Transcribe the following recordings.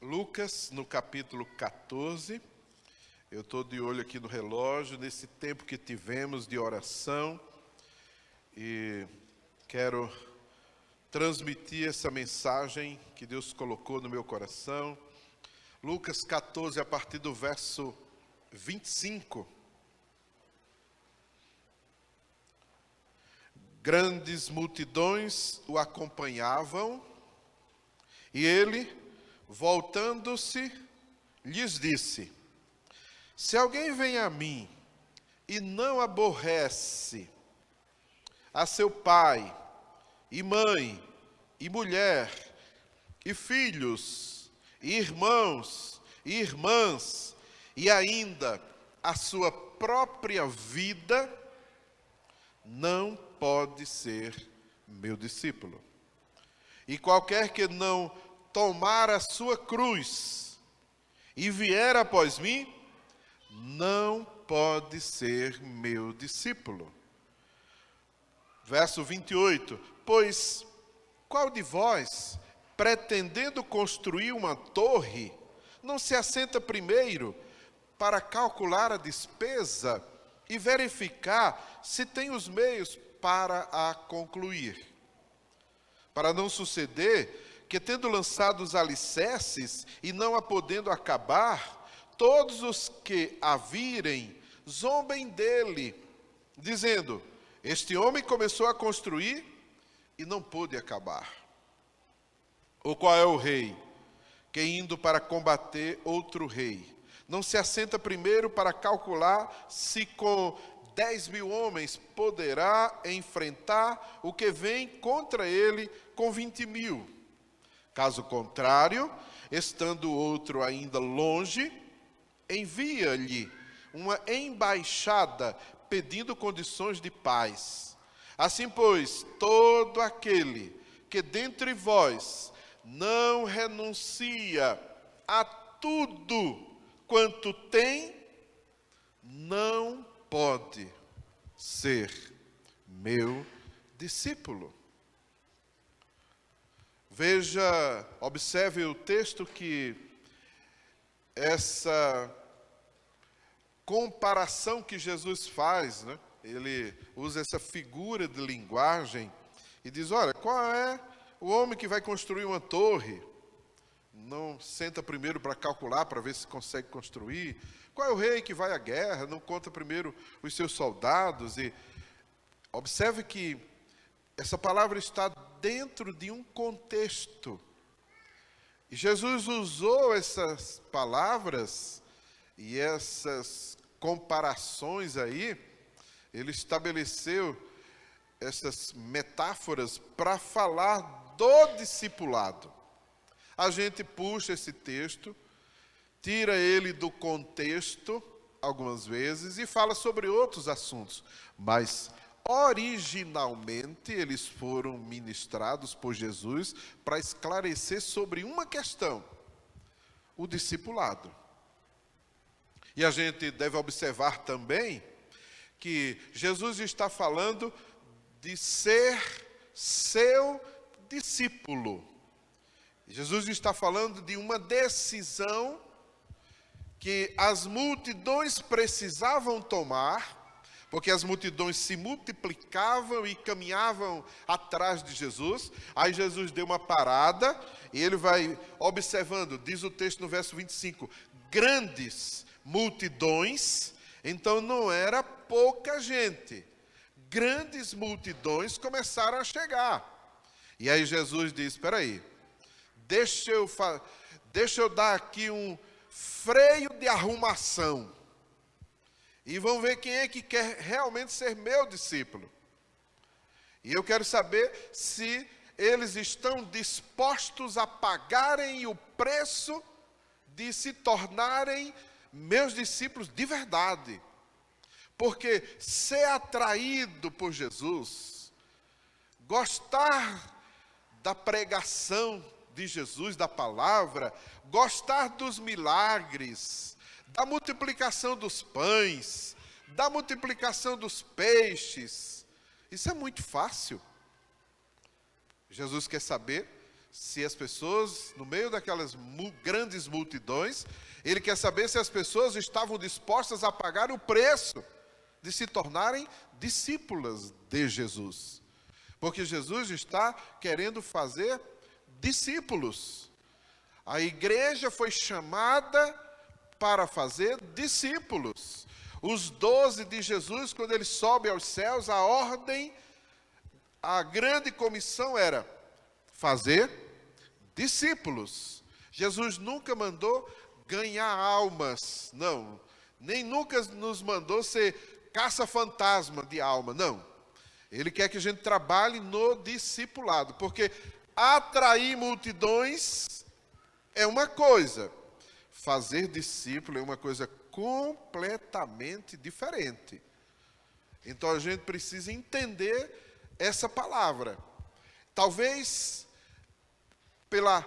Lucas, no capítulo 14, eu estou de olho aqui no relógio, nesse tempo que tivemos de oração, e quero transmitir essa mensagem que Deus colocou no meu coração. Lucas 14, a partir do verso 25. Grandes multidões o acompanhavam, e ele, voltando-se, lhes disse: se alguém vem a mim e não aborrece a seu pai, e mãe, e mulher, e filhos, e irmãos, e irmãs, e ainda a sua própria vida, não pode ser meu discípulo. E qualquer que não tomar a sua cruz e vier após mim, não pode ser meu discípulo. Verso 28. Pois qual de vós, pretendendo construir uma torre, não se assenta primeiro para calcular a despesa e verificar se tem os meios para a concluir? Para não suceder que, tendo lançado os alicerces e não a podendo acabar, todos os que a virem zombem dele, dizendo: este homem começou a construir e não pôde acabar. Ou qual é o rei que, indo para combater outro rei, não se assenta primeiro para calcular se com 10.000 homens poderá enfrentar o que vem contra ele com 20.000? Caso contrário, estando o outro ainda longe, envia-lhe uma embaixada pedindo condições de paz. Assim, pois, todo aquele que dentre vós não renuncia a tudo quanto tem, não pode ser meu discípulo. Veja, observe o texto, que essa comparação que Jesus faz, né? Ele usa essa figura de linguagem e diz: olha, qual é o homem que vai construir uma torre? Não senta primeiro para calcular, para ver se consegue construir. Qual é o rei que vai à guerra? Não conta primeiro os seus soldados. E observe que essa palavra está dentro de um contexto. E Jesus usou essas palavras e essas comparações aí, ele estabeleceu essas metáforas para falar do discipulado. A gente puxa esse texto, tira ele do contexto algumas vezes e fala sobre outros assuntos, mas originalmente eles foram ministrados por Jesus para esclarecer sobre uma questão: o discipulado. E a gente deve observar também que Jesus está falando de ser seu discípulo. Jesus está falando de uma decisão que as multidões precisavam tomar, porque as multidões se multiplicavam e caminhavam atrás de Jesus. Aí Jesus deu uma parada e ele vai observando, diz o texto no verso 25, grandes multidões. Então não era pouca gente, grandes multidões começaram a chegar. E aí Jesus diz: espera aí, deixa eu dar aqui um freio de arrumação, e vamos ver quem é que quer realmente ser meu discípulo. E eu quero saber se eles estão dispostos a pagarem o preço de se tornarem meus discípulos de verdade. Porque ser atraído por Jesus, gostar da pregação de Jesus, da palavra, gostar dos milagres, da multiplicação dos pães, da multiplicação dos peixes, isso é muito fácil. Jesus quer saber se as pessoas, no meio daquelas grandes multidões, ele quer saber se as pessoas estavam dispostas a pagar o preço de se tornarem discípulas de Jesus. Porque Jesus está querendo fazer discípulos. A igreja foi chamada para fazer discípulos. Os 12 de Jesus, quando ele sobe aos céus, a ordem, a grande comissão era fazer discípulos. Jesus nunca mandou ganhar almas, não. Nem nunca nos mandou ser caça-fantasma de alma, não. Ele quer que a gente trabalhe no discipulado, porque atrair multidões é uma coisa, fazer discípulo é uma coisa completamente diferente. Então a gente precisa entender essa palavra. Talvez pela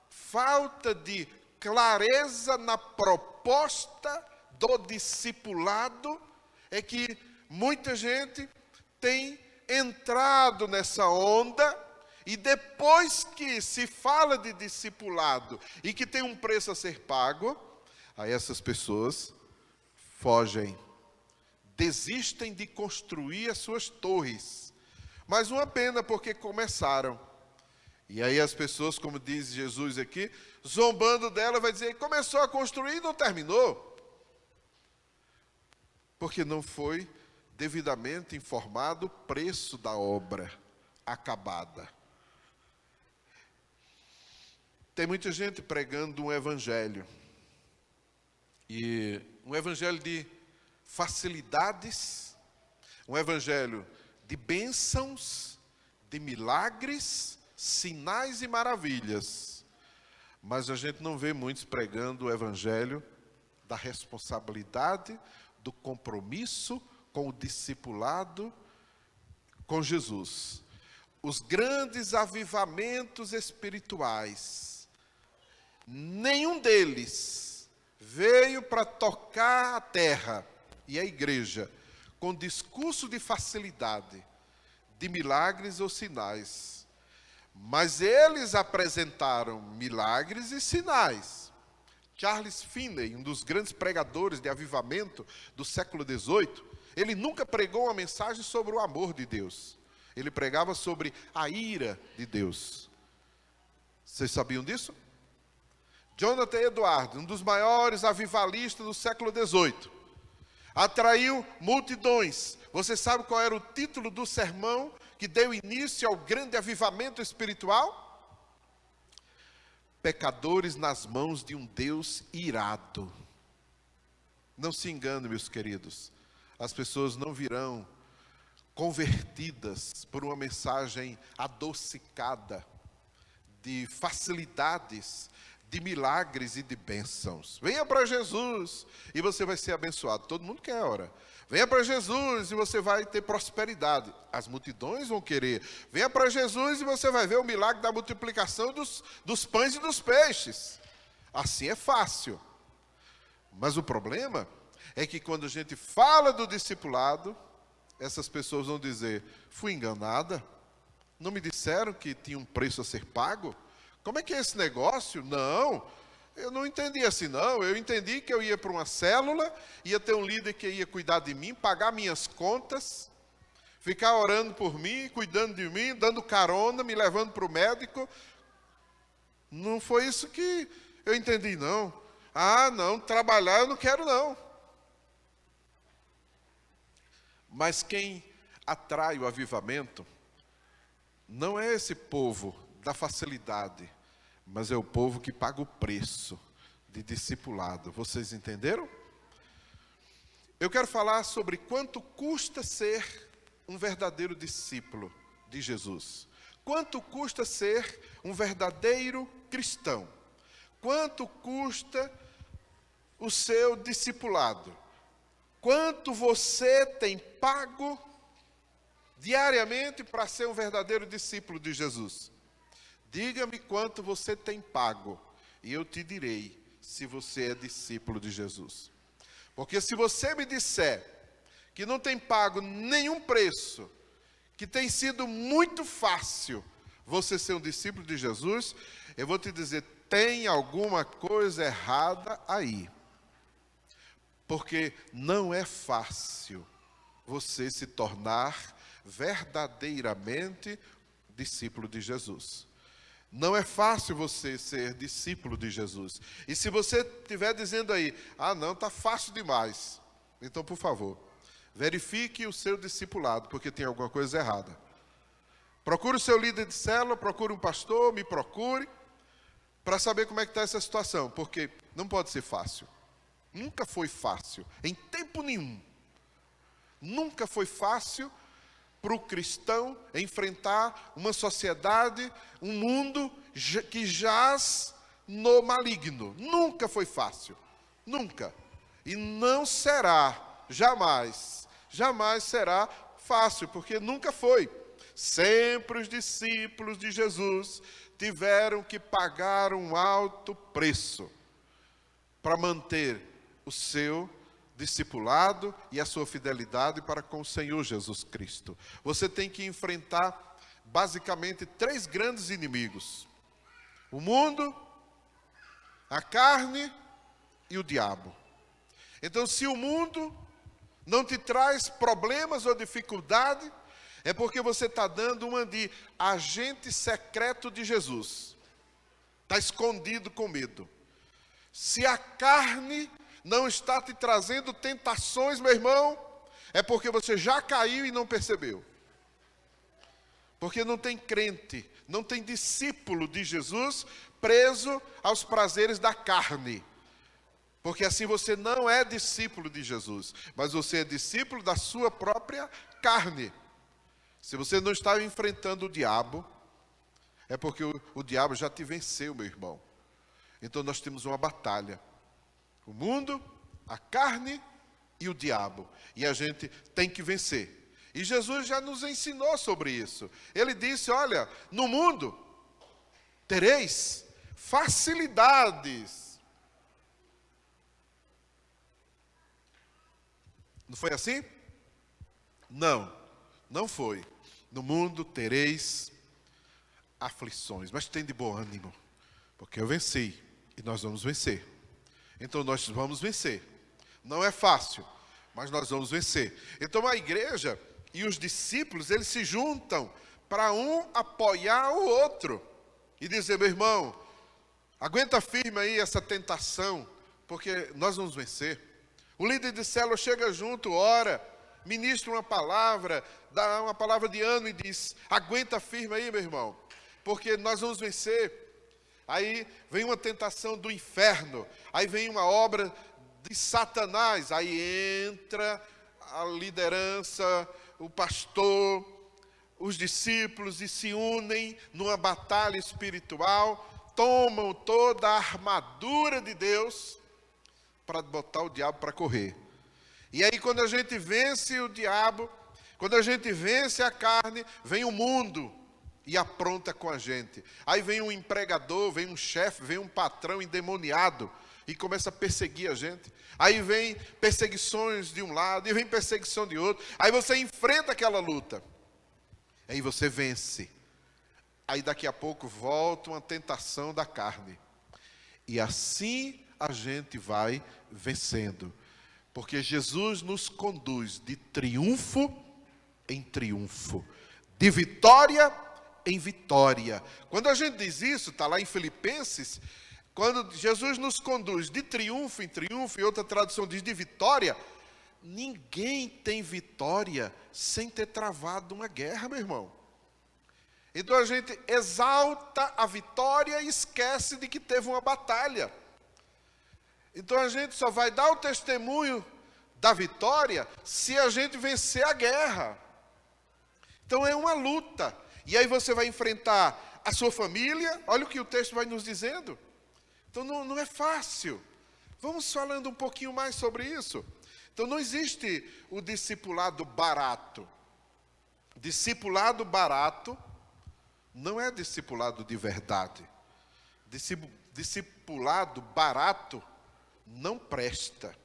falta de clareza na proposta do discipulado, é que muita gente tem entrado nessa onda, e depois que se fala de discipulado e que tem um preço a ser pago, aí essas pessoas fogem, desistem de construir as suas torres. Mas uma pena, porque começaram. E aí as pessoas, como diz Jesus aqui, zombando dela, vai dizer, começou a construir e não terminou. Porque não foi devidamente informado o preço da obra acabada. Tem muita gente pregando um evangelho. E um evangelho de facilidades, um evangelho de bênçãos, de milagres, sinais e maravilhas. Mas a gente não vê muitos pregando o evangelho da responsabilidade, do compromisso com o discipulado com Jesus. Os grandes avivamentos espirituais, nenhum deles veio para tocar a terra e a igreja com discurso de facilidade, de milagres ou sinais. Mas eles apresentaram milagres e sinais. Charles Finney, um dos grandes pregadores de avivamento do século XVIII, ele nunca pregou uma mensagem sobre o amor de Deus. Ele pregava sobre a ira de Deus. Vocês sabiam disso? Jonathan Edwards, um dos maiores avivalistas do século XVIII, atraiu multidões. Você sabe qual era o título do sermão que deu início ao grande avivamento espiritual? Pecadores nas mãos de um Deus irado. Não se engane, meus queridos. As pessoas não virão convertidas por uma mensagem adocicada de facilidades, de milagres e de bênçãos. Venha para Jesus e você vai ser abençoado. Todo mundo quer, ora. Venha para Jesus e você vai ter prosperidade. As multidões vão querer. Venha para Jesus e você vai ver o milagre da multiplicação dos pães e dos peixes. Assim é fácil. Mas o problema é que quando a gente fala do discipulado, essas pessoas vão dizer, fui enganada? Não me disseram que tinha um preço a ser pago? Como é que é esse negócio? Não, eu não entendi assim não. Eu entendi que eu ia para uma célula, ia ter um líder que ia cuidar de mim, pagar minhas contas, ficar orando por mim, cuidando de mim, dando carona, me levando para o médico. Não foi isso que eu entendi não. Ah, não, trabalhar eu não quero não. Mas quem atrai o avivamento não é esse povo da facilidade, mas é o povo que paga o preço de discipulado. Vocês entenderam? Eu quero falar sobre quanto custa ser um verdadeiro discípulo de Jesus. Quanto custa ser um verdadeiro cristão? Quanto custa o seu discipulado? Quanto você tem pago diariamente para ser um verdadeiro discípulo de Jesus? Diga-me quanto você tem pago, e eu te direi se você é discípulo de Jesus. Porque se você me disser que não tem pago nenhum preço, que tem sido muito fácil, você ser um discípulo de Jesus, eu vou te dizer, tem alguma coisa errada aí. Porque não é fácil você se tornar verdadeiramente discípulo de Jesus. Não é fácil você ser discípulo de Jesus. E se você estiver dizendo aí, não, está fácil demais. Então, por favor, verifique o seu discipulado, porque tem alguma coisa errada. Procure o seu líder de célula, procure um pastor, me procure, para saber como é que está essa situação, porque não pode ser fácil. Nunca foi fácil, em tempo nenhum. Nunca foi fácil para o cristão enfrentar uma sociedade, um mundo que jaz no maligno. Nunca foi fácil. Nunca. E não será, jamais, jamais será fácil, porque nunca foi. Sempre os discípulos de Jesus tiveram que pagar um alto preço para manter o seu discipulado e a sua fidelidade para com o Senhor Jesus Cristo. Você tem que enfrentar basicamente 3 grandes inimigos: o mundo, a carne e o diabo. Então, se o mundo não te traz problemas ou dificuldade, é porque você está dando uma de agente secreto de Jesus. Está escondido com medo. Se a carne não está te trazendo tentações, meu irmão, é porque você já caiu e não percebeu. Porque não tem crente, não tem discípulo de Jesus preso aos prazeres da carne. Porque assim você não é discípulo de Jesus, mas você é discípulo da sua própria carne. Se você não está enfrentando o diabo, é porque o diabo já te venceu, meu irmão. Então nós temos uma batalha. O mundo, a carne e o diabo. E a gente tem que vencer. E Jesus já nos ensinou sobre isso. Ele disse, olha, no mundo tereis facilidades. Não foi assim? Não, não foi. No mundo tereis aflições, mas tem de bom ânimo, porque eu venci e nós vamos vencer. Então nós vamos vencer. Não é fácil, mas nós vamos vencer. Então a igreja e os discípulos, eles se juntam para um apoiar o outro e dizer, meu irmão, aguenta firme aí essa tentação, porque nós vamos vencer. O líder de célula chega junto, ora, ministra uma palavra, dá uma palavra de ânimo e diz, aguenta firme aí, meu irmão, porque nós vamos vencer. Aí vem uma tentação do inferno, aí vem uma obra de Satanás, aí entra a liderança, o pastor, os discípulos e se unem numa batalha espiritual, tomam toda a armadura de Deus para botar o diabo para correr. E aí quando a gente vence o diabo, quando a gente vence a carne, vem o mundo e apronta com a gente. Aí vem um empregador, vem um chefe, vem um patrão endemoniado e começa a perseguir a gente. Aí vem perseguições de um lado e vem perseguição de outro. Aí você enfrenta aquela luta. Aí você vence. Aí daqui a pouco volta uma tentação da carne. E assim a gente vai vencendo. Porque Jesus nos conduz de triunfo em triunfo, de vitória em vitória. Quando a gente diz isso, está lá em Filipenses, quando Jesus nos conduz de triunfo em triunfo, e outra tradução diz de vitória, ninguém tem vitória sem ter travado uma guerra, meu irmão. Então a gente exalta a vitória e esquece de que teve uma batalha. Então a gente só vai dar o testemunho da vitória se a gente vencer a guerra. Então é uma luta. E aí você vai enfrentar a sua família, olha o que o texto vai nos dizendo. Então não é fácil. Vamos falando um pouquinho mais sobre isso. Então não existe o discipulado barato. Discipulado barato não é discipulado de verdade. Discipulado barato não presta.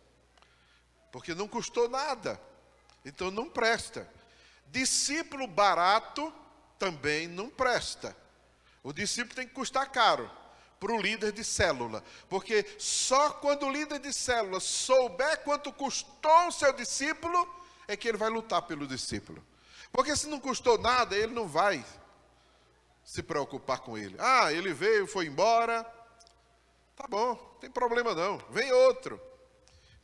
Porque não custou nada. Então não presta. Discípulo barato também não presta. O discípulo tem que custar caro para o líder de célula, porque só quando o líder de célula souber quanto custou o seu discípulo, é que ele vai lutar pelo discípulo. Porque se não custou nada, ele não vai se preocupar com ele. Ah, ele veio, foi embora, tá bom, não tem problema não, vem outro.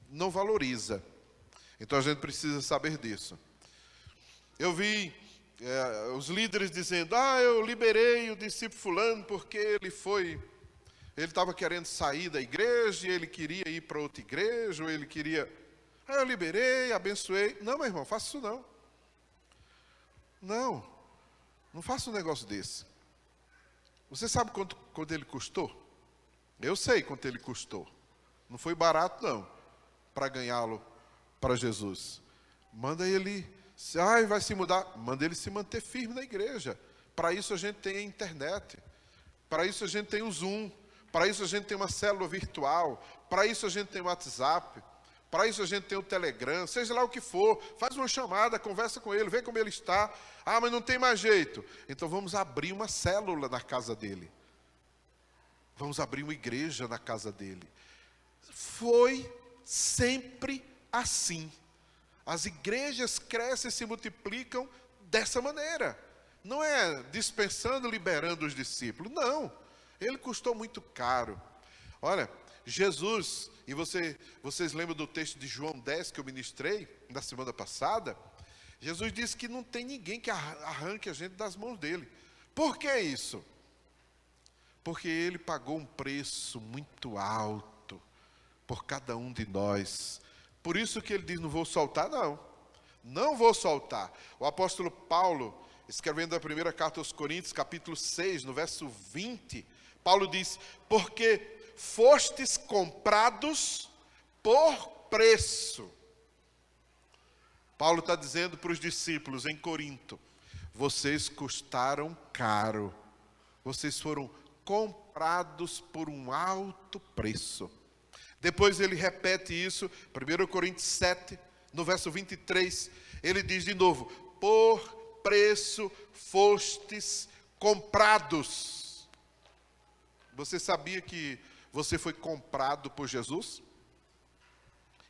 Não valoriza. Então a gente precisa saber disso. Eu vi os líderes dizendo, eu liberei o discípulo fulano porque ele estava querendo sair da igreja, e ele queria ir para outra igreja, ou ele queria, eu liberei, abençoei. Não, meu irmão, faça isso não. Não faça um negócio desse. Você sabe quanto ele custou? Eu sei quanto ele custou. Não foi barato não, para ganhá-lo para Jesus. Manda ele, vai se mudar, manda ele se manter firme na igreja. Para isso a gente tem a internet, para isso a gente tem o Zoom, para isso a gente tem uma célula virtual, para isso a gente tem o WhatsApp, para isso a gente tem o Telegram, seja lá o que for, faz uma chamada, conversa com ele, vê como ele está. Mas não tem mais jeito. Então vamos abrir uma célula na casa dele. Vamos abrir uma igreja na casa dele. Foi sempre assim. As igrejas crescem e se multiplicam dessa maneira. Não é dispensando, liberando os discípulos. Não. Ele custou muito caro. Olha, Jesus, e vocês lembram do texto de João 10 que eu ministrei na semana passada? Jesus disse que não tem ninguém que arranque a gente das mãos dele. Por que isso? Porque ele pagou um preço muito alto por cada um de nós. Por isso que ele diz, não vou soltar, não vou soltar. O apóstolo Paulo, escrevendo a primeira carta aos Coríntios, capítulo 6, no verso 20, Paulo diz, porque fostes comprados por preço. Paulo está dizendo para os discípulos em Corinto, vocês custaram caro, vocês foram comprados por um alto preço. Depois ele repete isso, 1 Coríntios 7, no verso 23, ele diz de novo, por preço fostes comprados. Você sabia que você foi comprado por Jesus?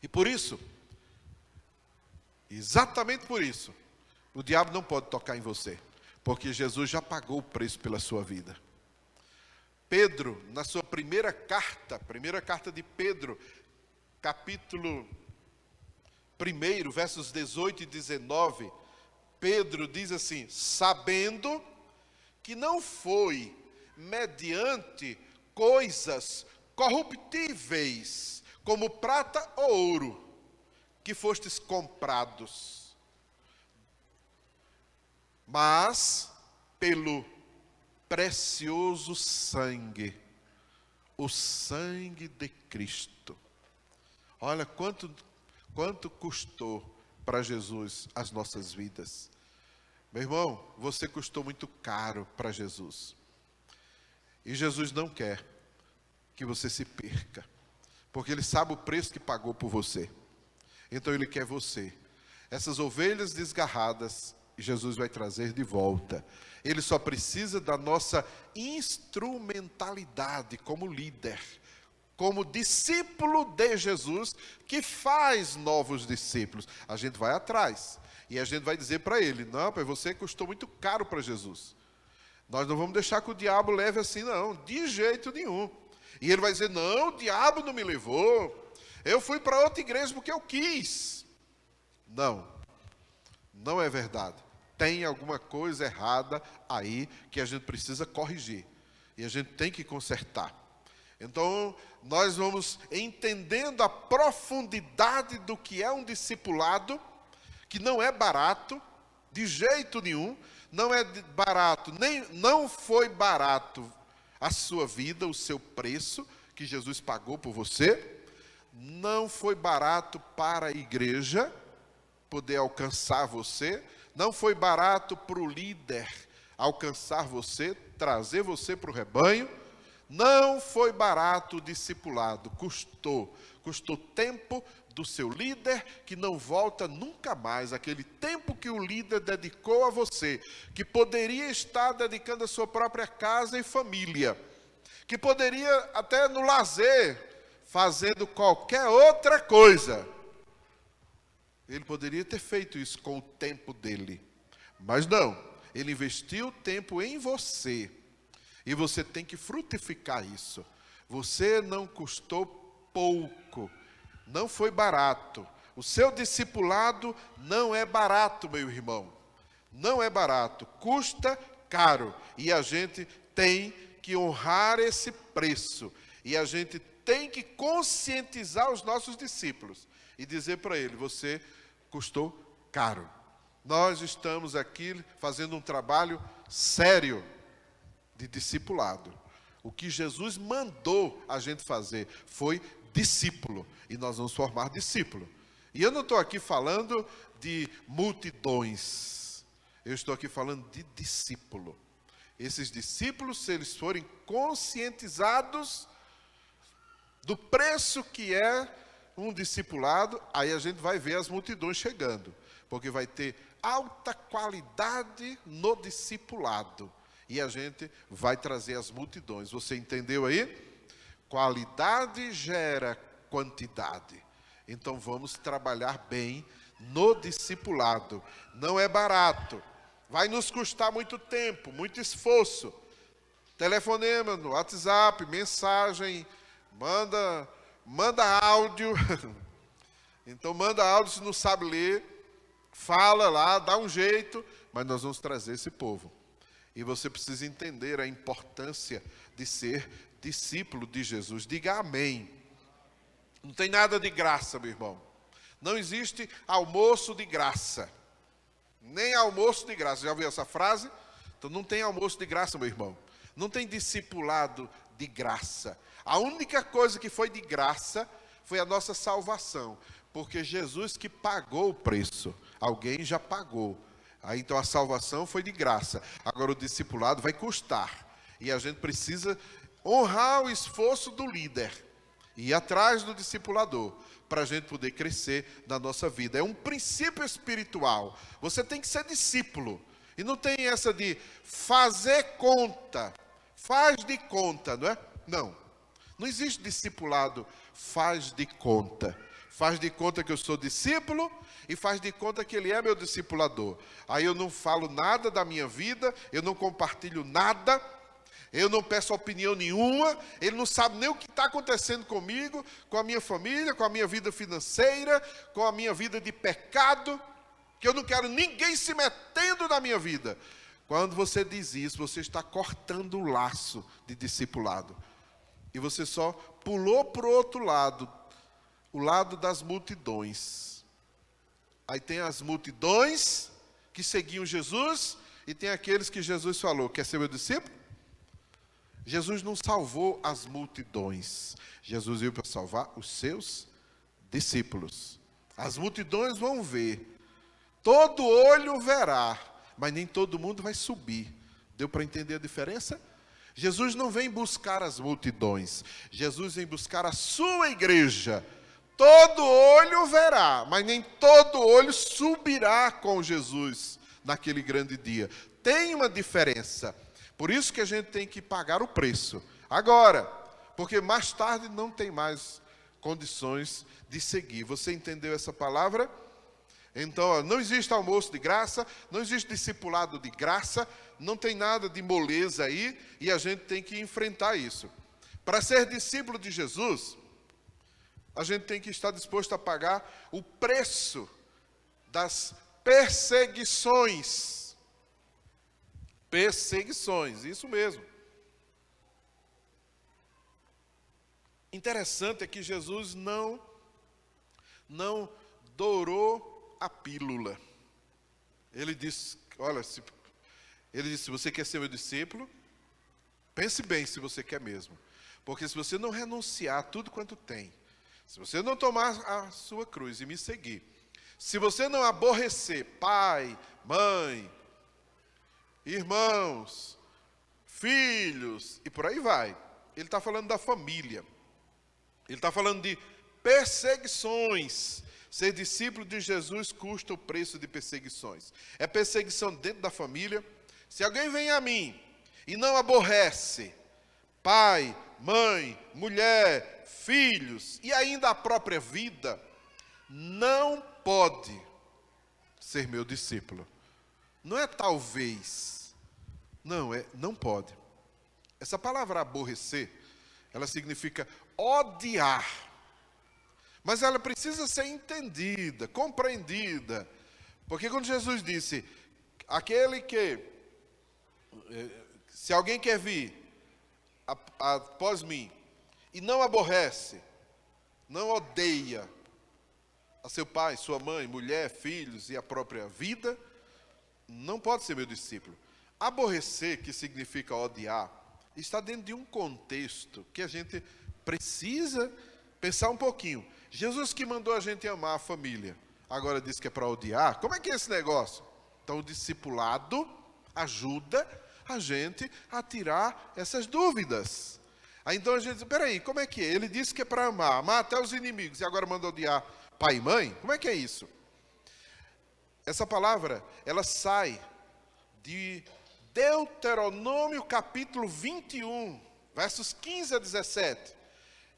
E por isso, exatamente por isso, o diabo não pode tocar em você, porque Jesus já pagou o preço pela sua vida. Pedro, na sua primeira carta de Pedro, capítulo 1, versos 18 e 19, Pedro diz assim, sabendo que não foi mediante coisas corruptíveis, como prata ou ouro, que fostes comprados, mas pelo precioso sangue, o sangue de Cristo. Olha quanto custou para Jesus as nossas vidas. Meu irmão, você custou muito caro para Jesus. E Jesus não quer que você se perca, porque Ele sabe o preço que pagou por você. Então Ele quer você. Essas ovelhas desgarradas, Jesus vai trazer de volta. Ele só precisa da nossa instrumentalidade como líder, como discípulo de Jesus, que faz novos discípulos. A gente vai atrás e a gente vai dizer para ele, não, pai, você custou muito caro para Jesus. Nós não vamos deixar que o diabo leve assim, não, de jeito nenhum. E ele vai dizer, não, o diabo não me levou, eu fui para outra igreja porque eu quis. Não é verdade. Tem alguma coisa errada aí que a gente precisa corrigir. E a gente tem que consertar. Então, nós vamos entendendo a profundidade do que é um discipulado, que não é barato, de jeito nenhum, não é barato, não foi barato a sua vida, o seu preço, que Jesus pagou por você, não foi barato para a igreja poder alcançar você, não foi barato para o líder alcançar você, trazer você para o rebanho, Não foi barato o discipulado, custou tempo do seu líder, que não volta nunca mais, aquele tempo que o líder dedicou a você, que poderia estar dedicando a sua própria casa e família, que poderia até no lazer, fazendo qualquer outra coisa. Ele poderia ter feito isso com o tempo dele, mas não, ele investiu tempo em você, e você tem que frutificar isso. Você não custou pouco, não foi barato. O seu discipulado não é barato, meu irmão. Não é barato, custa caro. E a gente tem que honrar esse preço. E a gente tem que conscientizar os nossos discípulos e dizer para eles: você custou caro. Nós estamos aqui fazendo um trabalho sério de discipulado. O que Jesus mandou a gente fazer foi discípulo. E nós vamos formar discípulo. E eu não estou aqui falando de multidões. Eu estou aqui falando de discípulo. Esses discípulos, se eles forem conscientizados do preço que é um discipulado, aí a gente vai ver as multidões chegando. Porque vai ter alta qualidade no discipulado. E a gente vai trazer as multidões. Você entendeu aí? Qualidade gera quantidade. Então vamos trabalhar bem no discipulado. Não é barato. Vai nos custar muito tempo, muito esforço. Telefonema no WhatsApp, mensagem, manda áudio. Então manda áudio, se não sabe ler, fala lá, dá um jeito, mas nós vamos trazer esse povo. E você precisa entender a importância de ser discípulo de Jesus. Diga amém. Não tem nada de graça, meu irmão. Não existe almoço de graça. Nem almoço de graça. Já ouviu essa frase? Então não tem almoço de graça, meu irmão. Não tem discipulado de graça. A única coisa que foi de graça foi a nossa salvação. Porque Jesus que pagou o preço. Alguém já pagou. Aí então a salvação foi de graça. Agora o discipulado vai custar. E a gente precisa honrar o esforço do líder. E ir atrás do discipulador. Para a gente poder crescer na nossa vida. É um princípio espiritual. Você tem que ser discípulo. E não tem essa de fazer conta. Faz de conta, não é? Não. Não existe discipulado faz de conta. Faz de conta que eu sou discípulo e faz de conta que ele é meu discipulador. Aí eu não falo nada da minha vida, eu não compartilho nada, eu não peço opinião nenhuma, ele não sabe nem o que está acontecendo comigo, com a minha família, com a minha vida financeira, com a minha vida de pecado, que eu não quero ninguém se metendo na minha vida. Quando você diz isso, você está cortando o laço de discipulado. E você só pulou para o outro lado, o lado das multidões. Aí tem as multidões que seguiam Jesus e tem aqueles que Jesus falou: quer ser meu discípulo? Jesus não salvou as multidões. Jesus veio para salvar os seus discípulos. As multidões vão ver. Todo olho verá, mas nem todo mundo vai subir. Deu para entender a diferença? Jesus não vem buscar as multidões. Jesus vem buscar a sua igreja. Todo olho verá, mas nem todo olho subirá com Jesus naquele grande dia. Tem uma diferença. Por isso que a gente tem que pagar o preço. Agora, porque mais tarde não tem mais condições de seguir. Você entendeu essa palavra? Então, não existe almoço de graça, não existe discipulado de graça, não tem nada de moleza aí, e a gente tem que enfrentar isso. Para ser discípulo de Jesus, a gente tem que estar disposto a pagar o preço das perseguições. Perseguições, isso mesmo. Interessante é que Jesus não dourou a pílula. Ele disse, olha, se você quer ser meu discípulo, pense bem se você quer mesmo. Porque se você não renunciar a tudo quanto tem, se você não tomar a sua cruz e me seguir, se você não aborrecer pai, mãe, irmãos, filhos, e por aí vai, ele está falando da família. Ele está falando de perseguições. Ser discípulo de Jesus custa o preço de perseguições. É perseguição dentro da família. Se alguém vem a mim e não aborrece pai, mãe, mulher, filhos e ainda a própria vida, não pode ser meu discípulo. Não é talvez. Não, não pode. Essa palavra aborrecer, ela significa odiar. Mas ela precisa ser entendida, compreendida. Porque quando Jesus disse, aquele que, se alguém quer vir após mim e não aborrece, não odeia a seu pai, sua mãe, mulher, filhos e a própria vida, não pode ser meu discípulo. Aborrecer, que significa odiar, está dentro de um contexto que a gente precisa pensar um pouquinho. Jesus que mandou a gente amar a família, agora diz que é para odiar. Como é que é esse negócio? Então o discipulado ajuda a gente a tirar essas dúvidas. Aí então a gente diz, peraí, como é que é? Ele disse que é para amar até os inimigos, e agora manda odiar pai e mãe? Como é que é isso? Essa palavra, ela sai de Deuteronômio capítulo 21, versos 15 a 17.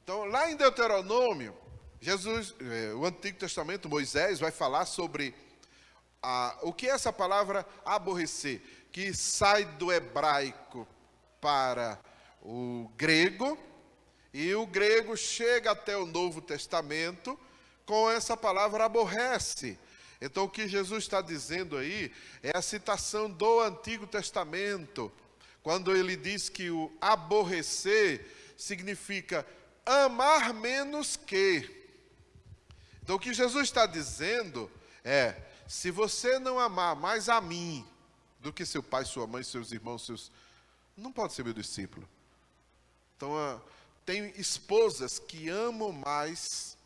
Então, lá em Deuteronômio, o Antigo Testamento, Moisés, vai falar sobre o que é essa palavra aborrecer, que sai do hebraico para o grego, e o grego chega até o Novo Testamento com essa palavra aborrece. Então, o que Jesus está dizendo aí é a citação do Antigo Testamento, quando ele diz que o aborrecer significa amar menos que. Então, o que Jesus está dizendo é, se você não amar mais a mim do que seu pai, sua mãe, seus irmãos, não pode ser meu discípulo. Então, tem esposas que amam mais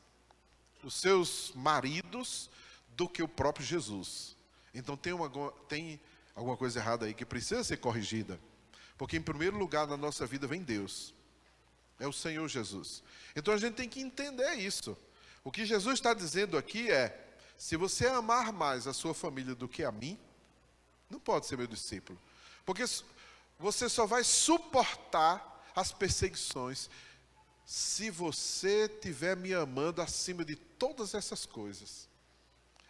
os seus maridos do que o próprio Jesus. Então tem alguma coisa errada aí que precisa ser corrigida. Porque em primeiro lugar na nossa vida vem Deus. É o Senhor Jesus. Então a gente tem que entender isso. O que Jesus está dizendo aqui é, se você amar mais a sua família do que a mim, não pode ser meu discípulo. Porque você só vai suportar as perseguições se você estiver me amando acima de todas essas coisas.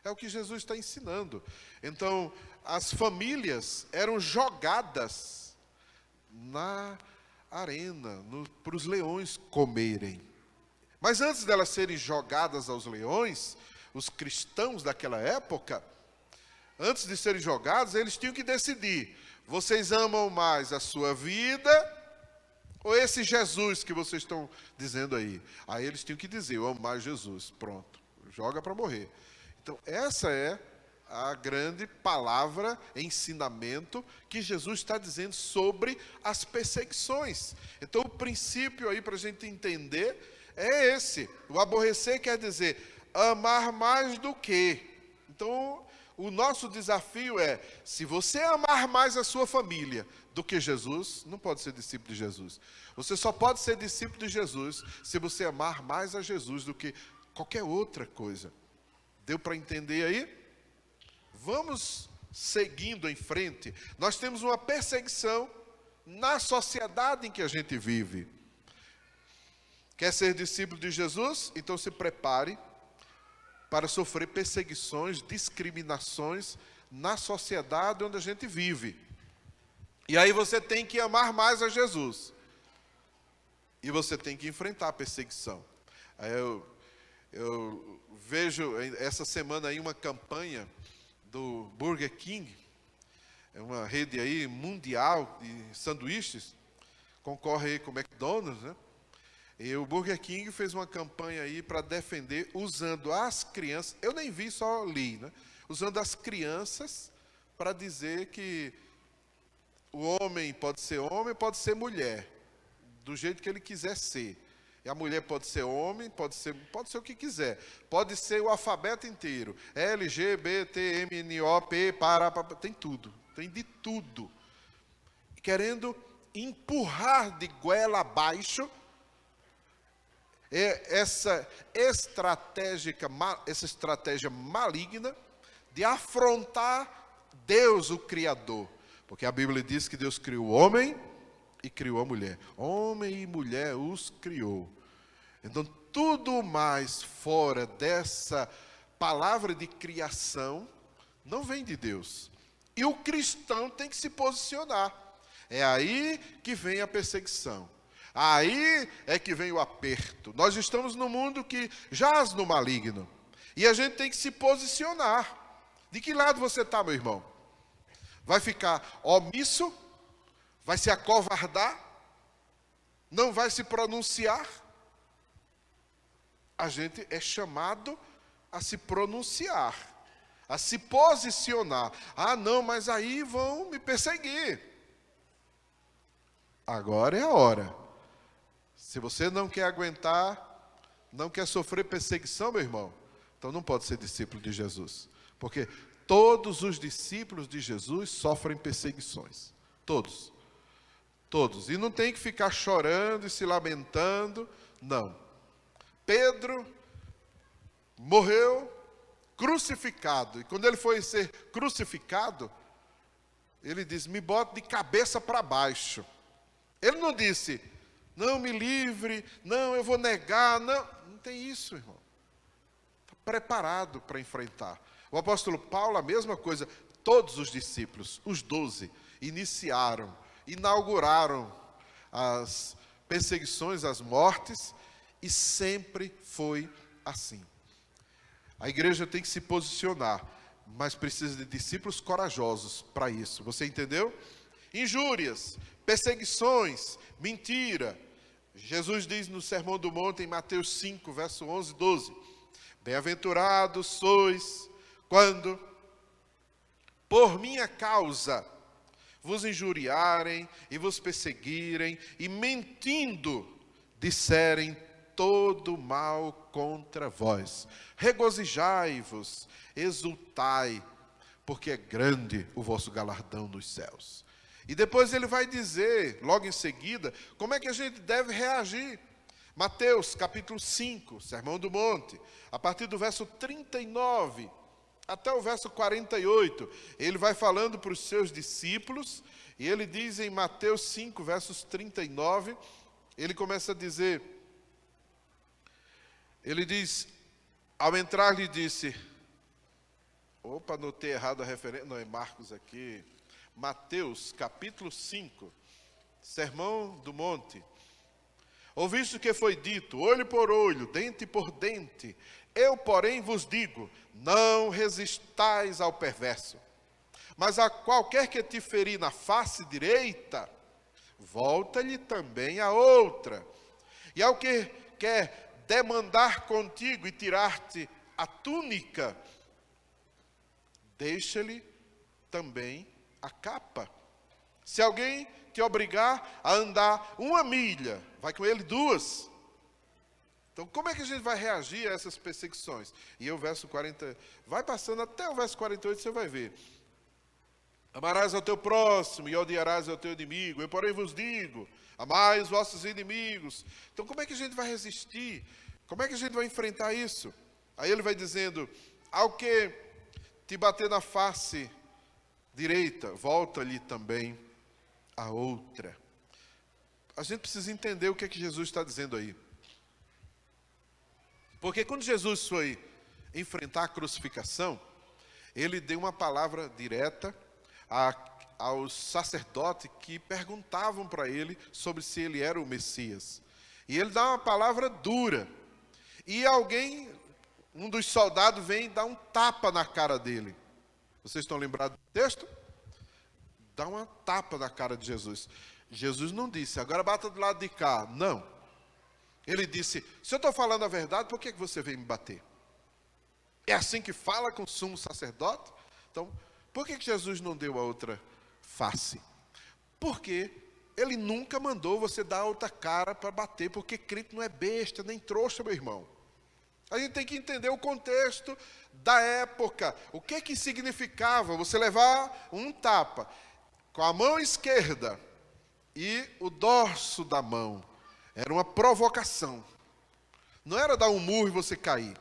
É o que Jesus está ensinando. Então, as famílias eram jogadas na arena, para os leões comerem. Mas antes delas serem jogadas aos leões, os cristãos daquela época, antes de serem jogados, eles tinham que decidir, vocês amam mais a sua vida ou esse Jesus que vocês estão dizendo aí? Aí eles tinham que dizer, eu amo mais Jesus, pronto, joga para morrer. Então, essa é a grande palavra, ensinamento que Jesus está dizendo sobre as perseguições. Então, o princípio aí para a gente entender é esse. O aborrecer quer dizer amar mais do que. Então, o nosso desafio é, se você amar mais a sua família do que Jesus, não pode ser discípulo de Jesus. Você só pode ser discípulo de Jesus se você amar mais a Jesus do que qualquer outra coisa. Deu para entender aí? Vamos seguindo em frente. Nós temos uma perseguição na sociedade em que a gente vive. Quer ser discípulo de Jesus? Então se prepare para sofrer perseguições, discriminações na sociedade onde a gente vive. E aí você tem que amar mais a Jesus. E você tem que enfrentar a perseguição. Aí eu vejo essa semana aí uma campanha do Burger King, é uma rede aí mundial de sanduíches, concorre aí com o McDonald's, né? E o Burger King fez uma campanha aí para defender, usando as crianças, eu nem vi, só li, né? Usando as crianças para dizer que o homem, pode ser mulher, do jeito que ele quiser ser. E a mulher pode ser homem, pode ser o que quiser. Pode ser o alfabeto inteiro. L, G, B, T, M, N, O, P, tem tudo. Tem de tudo. Querendo empurrar de goela abaixo essa estratégia maligna de afrontar Deus, o Criador. Porque a Bíblia diz que Deus criou o homem e criou a mulher. Homem e mulher os criou. Então, tudo mais fora dessa palavra de criação não vem de Deus. E o cristão tem que se posicionar. É aí que vem a perseguição. Aí é que vem o aperto. Nós estamos num mundo que jaz no maligno. E a gente tem que se posicionar. De que lado você está, meu irmão? Vai ficar omisso? Vai se acovardar? Não vai se pronunciar? A gente é chamado a se pronunciar, a se posicionar. Ah, não, mas aí vão me perseguir. Agora é a hora. Se você não quer aguentar, não quer sofrer perseguição, meu irmão, então não pode ser discípulo de Jesus. Porque todos os discípulos de Jesus sofrem perseguições. Todos. Todos. E não tem que ficar chorando e se lamentando. Não. Pedro morreu crucificado. E quando ele foi ser crucificado, ele diz, me bota de cabeça para baixo. Ele não disse, não, me livre, não, eu vou negar. Não tem isso, irmão. Está preparado para enfrentar. O apóstolo Paulo, a mesma coisa. Todos os discípulos, os 12, inauguraram as perseguições, as mortes, e sempre foi assim. A igreja tem que se posicionar, mas precisa de discípulos corajosos para isso. Você entendeu? Injúrias, perseguições, mentira. Jesus diz no Sermão do Monte, em Mateus 5, verso 11 e 12. Bem-aventurados sois quando, por minha causa, vos injuriarem e vos perseguirem, e mentindo, disserem todo mal contra vós. Regozijai-vos, exultai, porque é grande o vosso galardão nos céus. E depois ele vai dizer, logo em seguida, como é que a gente deve reagir. Mateus capítulo 5, Sermão do Monte, a partir do verso 39 até o verso 48, ele vai falando para os seus discípulos, e ele diz em Mateus 5, versos 39, ele começa a dizer, ele diz, ao entrar lhe disse, anotei errado a referência, não, é Marcos aqui, Mateus capítulo 5, Sermão do Monte. Ouviste o que foi dito, olho por olho, dente por dente. Eu, porém, vos digo, não resistais ao perverso. Mas a qualquer que te ferir na face direita, volta-lhe também a outra. E ao que quer demandar contigo e tirar-te a túnica, deixa-lhe também a capa. Se alguém te obrigar a andar 1 milha, vai com ele 2. Então, como é que a gente vai reagir a essas perseguições? E o verso 40, vai passando até o verso 48, você vai ver. Amarás ao teu próximo e odiarás ao teu inimigo. Eu, porém, vos digo, amai os vossos inimigos. Então, como é que a gente vai resistir? Como é que a gente vai enfrentar isso? Aí ele vai dizendo, ao que te bater na face direita, volta-lhe também a outra. A gente precisa entender o que é que Jesus está dizendo aí. Porque quando Jesus foi enfrentar a crucificação, ele deu uma palavra direta aos sacerdotes que perguntavam para ele sobre se ele era o Messias. E ele dá uma palavra dura. E um dos soldados vem e dá um tapa na cara dele. Vocês estão lembrados do texto? Dá uma tapa na cara de Jesus. Jesus não disse, agora bata do lado de cá. Não. Ele disse, se eu estou falando a verdade, por que você vem me bater? É assim que fala com o sumo sacerdote? Então, por que Jesus não deu a outra face? Porque ele nunca mandou você dar a outra cara para bater, porque crente não é besta, nem trouxa, meu irmão. A gente tem que entender o contexto da época. O que significava você levar um tapa com a mão esquerda e o dorso da mão. Era uma provocação. Não era dar um murro e você cair.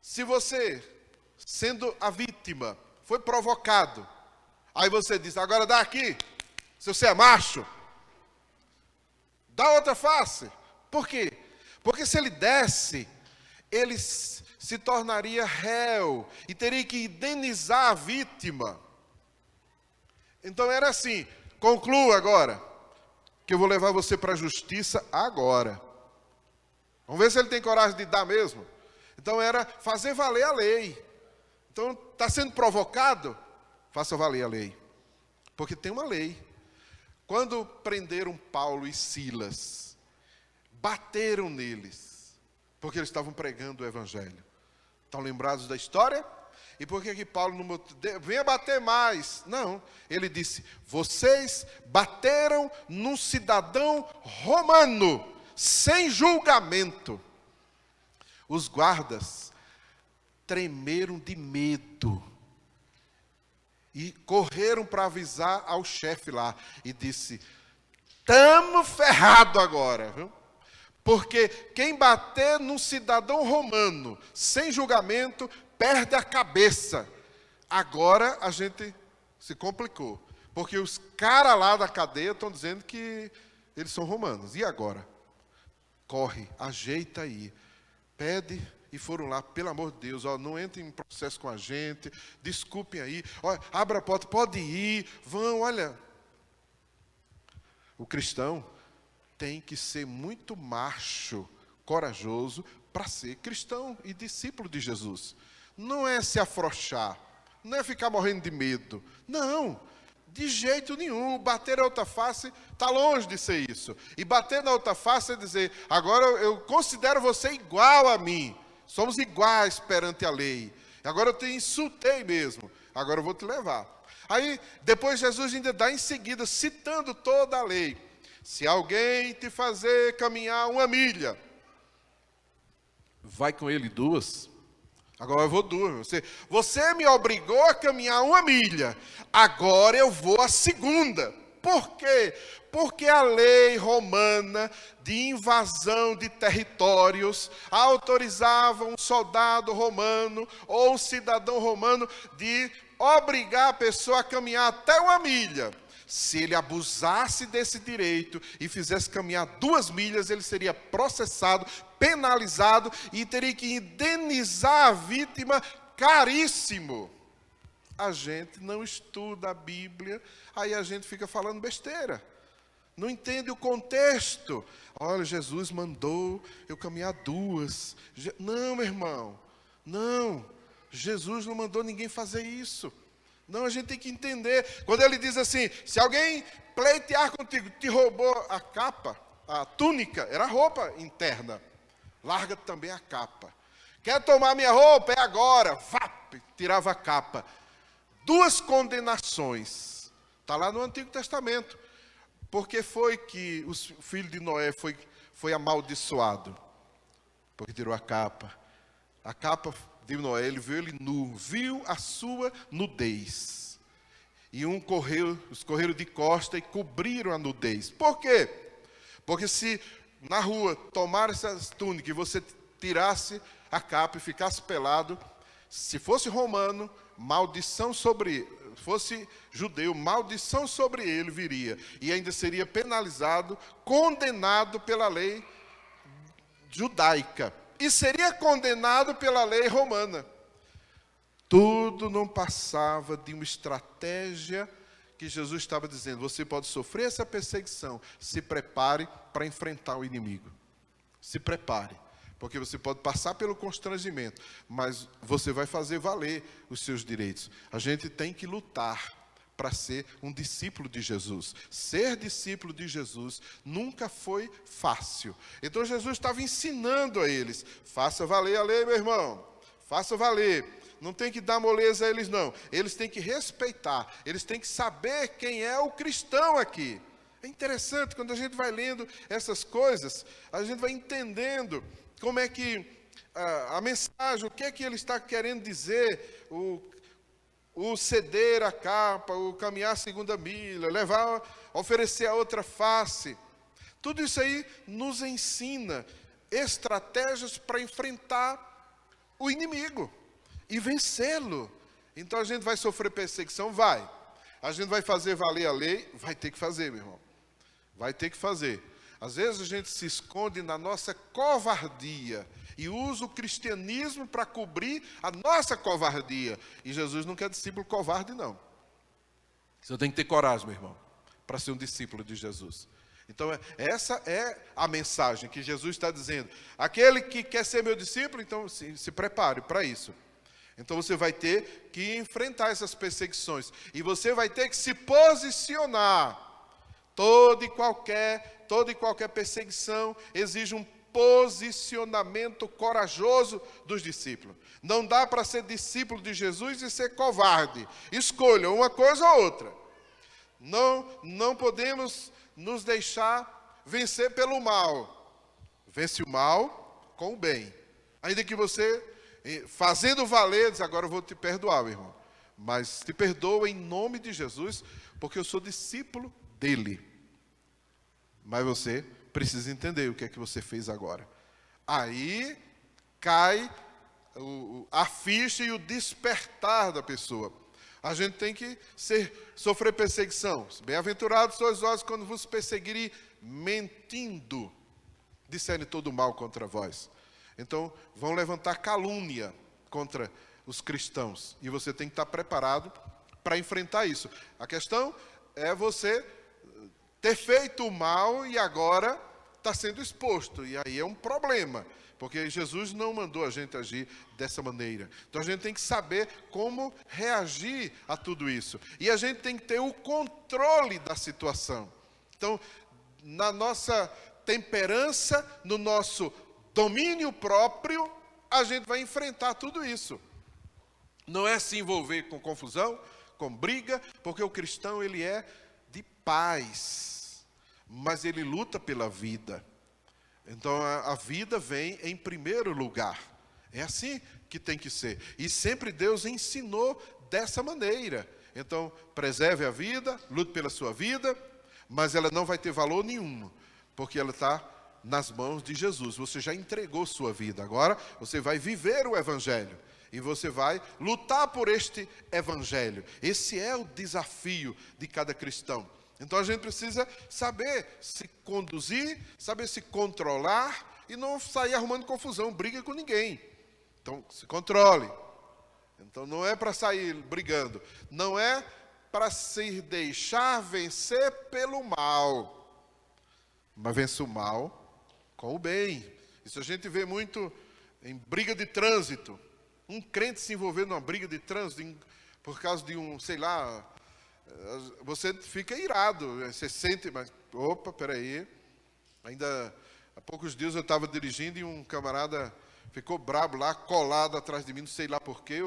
Se você, sendo a vítima, foi provocado, aí você diz, agora dá aqui, se você é macho, dá outra face. Por quê? Porque se ele desse, ele se tornaria réu e teria que indenizar a vítima. Então era assim, conclua agora, que eu vou levar você para a justiça agora. Vamos ver se ele tem coragem de dar mesmo. Então era fazer valer a lei. Então está sendo provocado, faça valer a lei. Porque tem uma lei. Quando prenderam Paulo e Silas, bateram neles, porque eles estavam pregando o evangelho. Estão lembrados da história? E por que Paulo não venha bater mais? Não, ele disse, vocês bateram num cidadão romano, sem julgamento. Os guardas tremeram de medo e correram para avisar ao chefe lá e disse, estamos ferrados agora, viu? Porque quem bater num cidadão romano sem julgamento perde a cabeça. Agora a gente se complicou, porque os caras lá da cadeia estão dizendo que eles são romanos. E agora? Corre, ajeita aí, pede. E foram lá, pelo amor de Deus, ó, não entrem em processo com a gente, desculpem aí, ó, abra a porta, pode ir, vão, olha. O cristão tem que ser muito macho, corajoso, para ser cristão e discípulo de Jesus. Não é se afrouxar, não é ficar morrendo de medo, não, de jeito nenhum. Bater a outra face está longe de ser isso. E bater na outra face é dizer, agora eu considero você igual a mim. Somos iguais perante a lei. Agora eu te insultei mesmo. Agora eu vou te levar. Aí, depois Jesus ainda dá em seguida, citando toda a lei. Se alguém te fazer caminhar 1 milha, vai com ele 2. Agora eu vou 2. Você me obrigou a caminhar 1 milha. Agora eu vou a 2ª. Por quê? Porque a lei romana de invasão de territórios autorizava um soldado romano ou um cidadão romano de obrigar a pessoa a caminhar até 1 milha. Se ele abusasse desse direito e fizesse caminhar 2 milhas, ele seria processado, penalizado e teria que indenizar a vítima caríssimo. A gente não estuda a Bíblia, aí a gente fica falando besteira. Não entende o contexto. Olha, Jesus mandou eu caminhar 2. Não, meu irmão. Não. Jesus não mandou ninguém fazer isso. Não, a gente tem que entender. Quando ele diz assim, se alguém pleitear contigo, te roubou a capa, a túnica, era a roupa interna. Larga também a capa. Quer tomar minha roupa? É agora. Vap, tirava a capa. 2 condenações. Está lá no Antigo Testamento. Porque foi que o filho de Noé foi amaldiçoado? Porque tirou a capa. A capa de Noé, ele viu ele nu, viu a sua nudez. E os correram de costa e cobriram a nudez. Por quê? Porque se na rua tomaram essas túnicas e você tirasse a capa e ficasse pelado, se fosse romano, maldição sobre fosse judeu, maldição sobre ele viria. E ainda seria penalizado, condenado pela lei judaica. E seria condenado pela lei romana. Tudo não passava de uma estratégia que Jesus estava dizendo, você pode sofrer essa perseguição, se prepare para enfrentar o inimigo. Se prepare. Porque você pode passar pelo constrangimento, mas você vai fazer valer os seus direitos. A gente tem que lutar para ser um discípulo de Jesus. Ser discípulo de Jesus nunca foi fácil. Então Jesus estava ensinando a eles, faça valer a lei, meu irmão, faça valer. Não tem que dar moleza a eles, não. Eles têm que respeitar, eles têm que saber quem é o cristão aqui. É interessante, quando a gente vai lendo essas coisas, a gente vai entendendo como é que a mensagem, o que é que ele está querendo dizer, o o ceder a capa, o caminhar a segunda milha, levar, oferecer a outra face. Tudo isso aí nos ensina estratégias para enfrentar o inimigo e vencê-lo. Então a gente vai sofrer perseguição? Vai. A gente vai fazer valer a lei? Vai ter que fazer, meu irmão. Vai ter que fazer. Às vezes a gente se esconde na nossa covardia e usa o cristianismo para cobrir a nossa covardia. E Jesus não quer discípulo covarde, não. Você tem que ter coragem, meu irmão, para ser um discípulo de Jesus. Então, essa é a mensagem que Jesus está dizendo. Aquele que quer ser meu discípulo, então se prepare para isso. Então, você vai ter que enfrentar essas perseguições. E você vai ter que se posicionar. Toda e qualquer perseguição exige um posicionamento corajoso dos discípulos. Não dá para ser discípulo de Jesus e ser covarde. Escolha uma coisa ou outra. Não podemos nos deixar vencer pelo mal. Vence o mal com o bem. Ainda que você, fazendo valer, diz, agora eu vou te perdoar, meu irmão. Mas te perdoo em nome de Jesus, porque eu sou discípulo dele. Mas você precisa entender o que é que você fez agora. Aí cai a ficha e o despertar da pessoa. A gente tem que sofrer perseguição. Bem-aventurados sois vós quando vos perseguirem mentindo, disserem todo mal contra vós. Então, vão levantar calúnia contra os cristãos. E você tem que estar preparado para enfrentar isso. A questão é você ter feito o mal e agora está sendo exposto. E aí é um problema, porque Jesus não mandou a gente agir dessa maneira. Então a gente tem que saber como reagir a tudo isso. E a gente tem que ter o controle da situação. Então, na nossa temperança, no nosso domínio próprio, a gente vai enfrentar tudo isso. Não é se envolver com confusão, com briga, porque o cristão ele é de paz, mas ele luta pela vida. Então a vida vem em primeiro lugar. É assim que tem que ser. E sempre Deus ensinou dessa maneira. Então preserve a vida, lute pela sua vida, mas ela não vai ter valor nenhum, porque ela está nas mãos de Jesus. Você já entregou sua vida. Agora você vai viver o Evangelho. E você vai lutar por este Evangelho. Esse é o desafio de cada cristão. Então a gente precisa saber se conduzir, saber se controlar e não sair arrumando confusão, briga com ninguém. Então se controle. Então não é para sair brigando, não é para se deixar vencer pelo mal, mas vence o mal com o bem. Isso a gente vê muito em briga de trânsito. Um crente se envolver numa briga de trânsito por causa de sei lá, você fica irado, você sente, mas, opa, peraí. Ainda há poucos dias eu estava dirigindo e um camarada ficou brabo lá, colado atrás de mim, não sei lá porquê,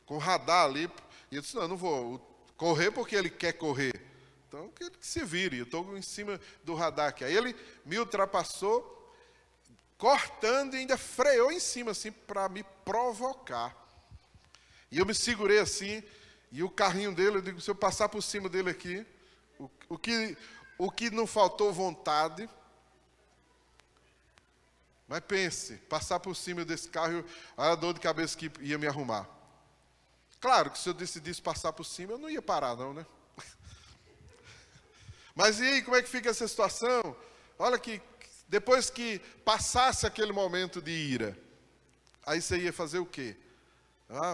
com o radar ali. E eu disse, não vou correr porque ele quer correr. Então, que ele se vire, eu estou em cima do radar aqui. Aí ele me ultrapassou, cortando e ainda freou em cima, assim, para me provocar. E eu me segurei assim, e o carrinho dele, eu digo, se eu passar por cima dele aqui, o que não faltou vontade, mas pense, passar por cima desse carro, a dor de cabeça que ia me arrumar. Claro que se eu decidisse passar por cima, eu não ia parar não, né? Mas e aí, como é que fica essa situação? Olha que depois que passasse aquele momento de ira, aí você ia fazer o quê?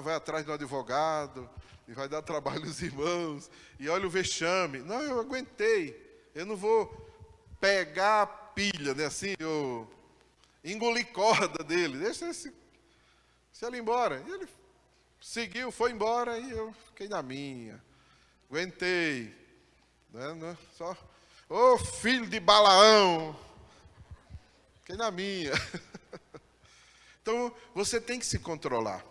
Vai atrás do advogado, e vai dar trabalho aos irmãos, e olha o vexame. Não, eu aguentei, eu não vou pegar a pilha, né, assim, eu engoli corda dele, deixa ele embora. E ele seguiu, foi embora, e eu fiquei na minha, aguentei, né, só, ô filho de Balaão, fiquei na minha. Então, você tem que se controlar.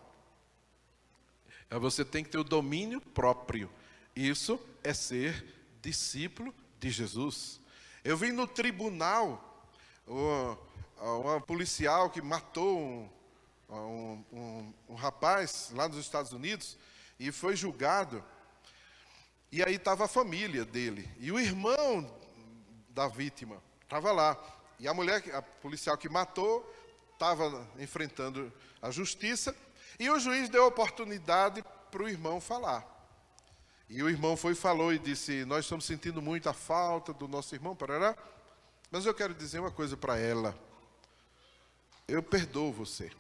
Você tem que ter o domínio próprio. Isso é ser discípulo de Jesus. Eu vi no tribunal uma policial que matou um rapaz lá nos Estados Unidos. e foi julgado. E aí estava a família dele. E o irmão da vítima estava lá. E a mulher, a policial que matou, estava enfrentando a justiça. E o juiz deu a oportunidade para o irmão falar. E o irmão foi e falou e disse: nós estamos sentindo muito a falta do nosso irmão, parará. Mas eu quero dizer uma coisa para ela. Eu perdoo você.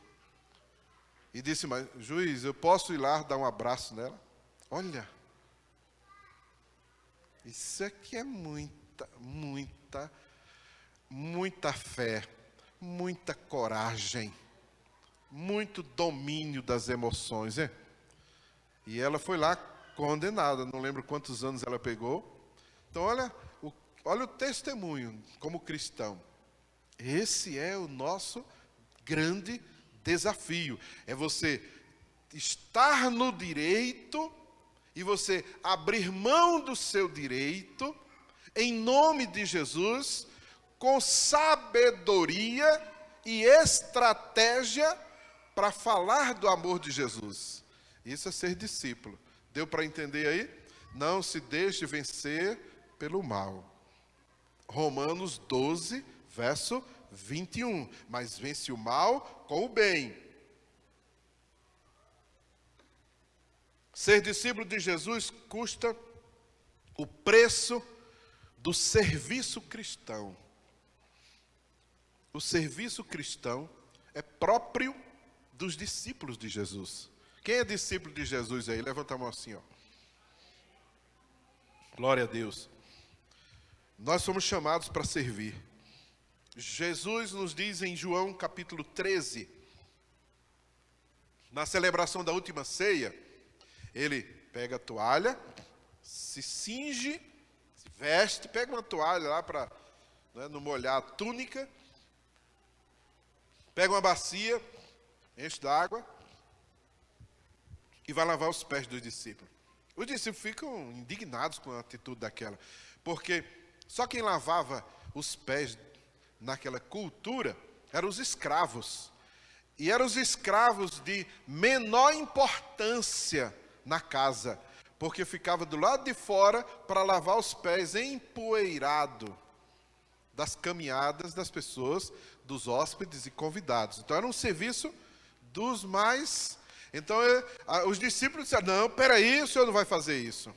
E disse: mas juiz, eu posso ir lá dar um abraço nela? Olha, isso aqui é muita fé, muita coragem, muito domínio das emoções, hein? E ela foi lá condenada, não lembro quantos anos ela pegou. Então olha o testemunho como cristão. Esse é o nosso grande desafio. É você estar no direito e você abrir mão do seu direito em nome de Jesus, com sabedoria e estratégia para falar do amor de Jesus. Isso é ser discípulo. Deu para entender aí? Não se deixe vencer pelo mal. Romanos 12, verso 21. Mas vence o mal com o bem. Ser discípulo de Jesus custa o preço do serviço cristão. O serviço cristão é próprio dos discípulos de Jesus. Quem é discípulo de Jesus aí? Levanta a mão assim, ó. Glória a Deus. Nós somos chamados para servir. Jesus nos diz em João capítulo 13, na celebração da última ceia, ele pega a toalha, se cinge, se veste, pega uma toalha lá para não molhar a túnica, pega uma bacia, enche d'água e vai lavar os pés dos discípulos. Os discípulos ficam indignados com a atitude daquela, porque só quem lavava os pés naquela cultura eram os escravos. E eram os escravos de menor importância na casa, porque ficava do lado de fora para lavar os pés empoeirado das caminhadas das pessoas, dos hóspedes e convidados. Então era um serviço dos mais... Então os discípulos disseram: não, peraí, o senhor não vai fazer isso.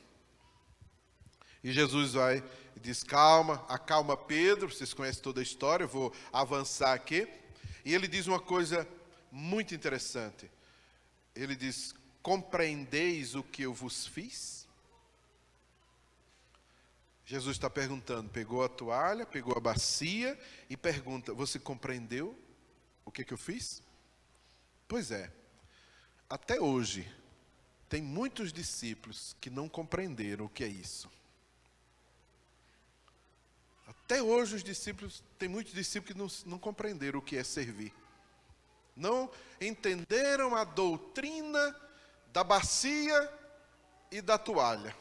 E Jesus vai e diz: calma, acalma Pedro, vocês conhecem toda a história, eu vou avançar aqui. E ele diz uma coisa muito interessante. Ele diz: compreendeis o que eu vos fiz? Jesus está perguntando, pegou a toalha, pegou a bacia e pergunta: você compreendeu o que eu fiz? Pois é, até hoje tem muitos discípulos que não compreenderam o que é isso. Até hoje tem muitos discípulos que não compreenderam o que é servir. Não entenderam a doutrina da bacia e da toalha.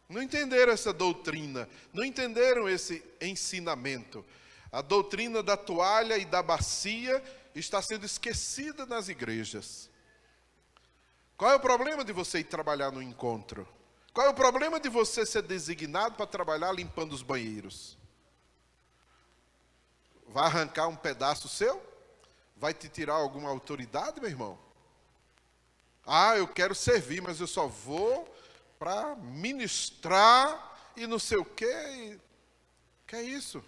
Não entenderam essa doutrina, não entenderam esse ensinamento. A doutrina da toalha e da bacia está sendo esquecida nas igrejas. Qual é o problema de você ir trabalhar no encontro? Qual é o problema de você ser designado para trabalhar limpando os banheiros? Vai arrancar um pedaço seu? Vai te tirar alguma autoridade, meu irmão? Ah, eu quero servir, mas eu só vou para ministrar e não sei o quê. Que é isso?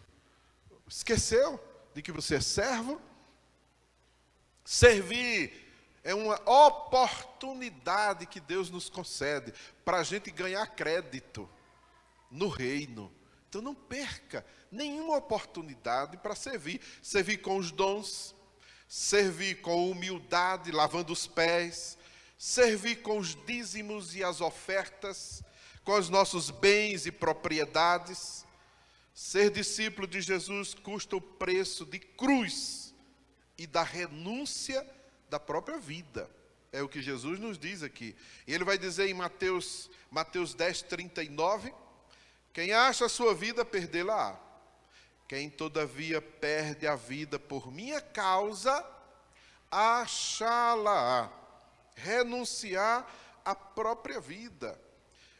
Esqueceu de que você é servo? Servir é uma oportunidade que Deus nos concede para a gente ganhar crédito no reino. Então não perca nenhuma oportunidade para servir. Servir com os dons, servir com humildade, lavando os pés, servir com os dízimos e as ofertas, com os nossos bens e propriedades. Ser discípulo de Jesus custa o preço de cruz e da renúncia da própria vida. É o que Jesus nos diz aqui. E ele vai dizer em Mateus 10, 39, quem acha a sua vida, perdê-la-á. Quem todavia perde a vida por minha causa, achá-la-á. Renunciar a própria vida.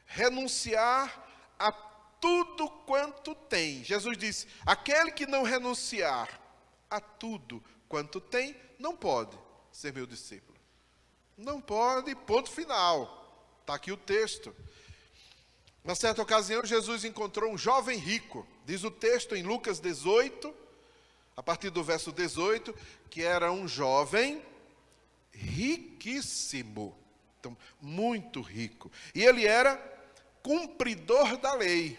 Renunciar a tudo quanto tem. Jesus disse, aquele que não renunciar a tudo quanto tem, não pode ser meu discípulo. Não pode, ponto final. Está aqui o texto. Na certa ocasião, Jesus encontrou um jovem rico. Diz o texto em Lucas 18, a partir do verso 18, que era um jovem riquíssimo. Então, muito rico. E ele era cumpridor da lei.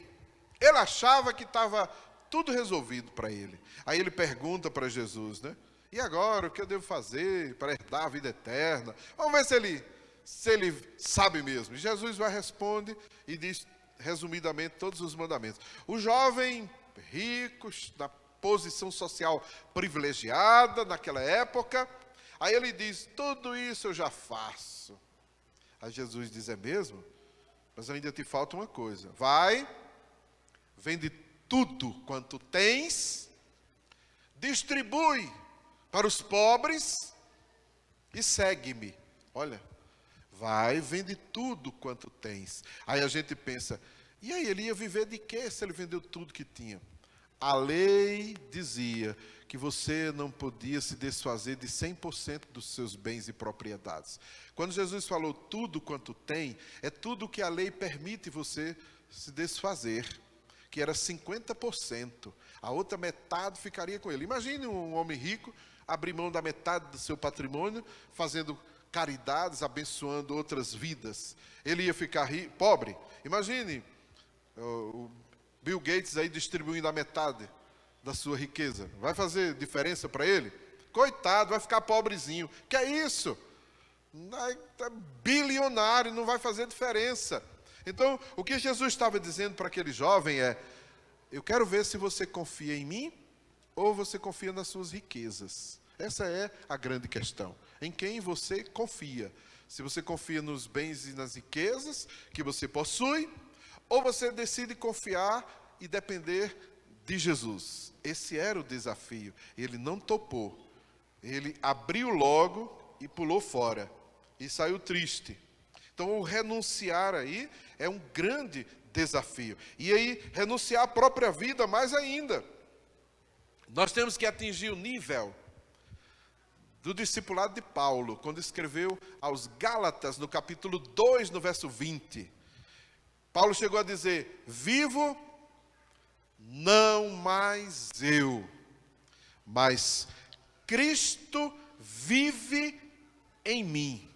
Ele achava que estava tudo resolvido para ele. Aí ele pergunta para Jesus, né? E agora, o que eu devo fazer para herdar a vida eterna? Vamos ver se ele sabe mesmo. Jesus vai responder e diz, resumidamente, todos os mandamentos. O jovem rico, na posição social privilegiada naquela época, aí ele diz, tudo isso eu já faço. Aí Jesus diz, é mesmo? Mas ainda te falta uma coisa. Vai, vende tudo quanto tens, distribui para os pobres e segue-me. Olha, vai, vende tudo quanto tens. Aí a gente pensa, e aí ele ia viver de quê se ele vendeu tudo que tinha? A lei dizia que você não podia se desfazer de 100% dos seus bens e propriedades. Quando Jesus falou tudo quanto tem, é tudo que a lei permite você se desfazer, que era 50%. A outra metade ficaria com ele. Imagine um homem rico abrir mão da metade do seu patrimônio, fazendo caridades, abençoando outras vidas. Ele ia ficar pobre. Imagine o Bill Gates aí distribuindo a metade da sua riqueza. Vai fazer diferença para ele? Coitado, vai ficar pobrezinho. Que é isso? É bilionário, não vai fazer diferença. Então, o que Jesus estava dizendo para aquele jovem é, eu quero ver se você confia em mim ou você confia nas suas riquezas. Essa é a grande questão. Em quem você confia. Se você confia nos bens e nas riquezas que você possui, ou você decide confiar e depender de Jesus. Esse era o desafio. Ele não topou. Ele abriu logo e pulou fora. E saiu triste. Então, o renunciar aí é um grande desafio. E aí, renunciar à própria vida mais ainda. Nós temos que atingir o nível do discipulado de Paulo, quando escreveu aos Gálatas, no capítulo 2, no verso 20. Paulo chegou a dizer, vivo não mais eu, mas Cristo vive em mim.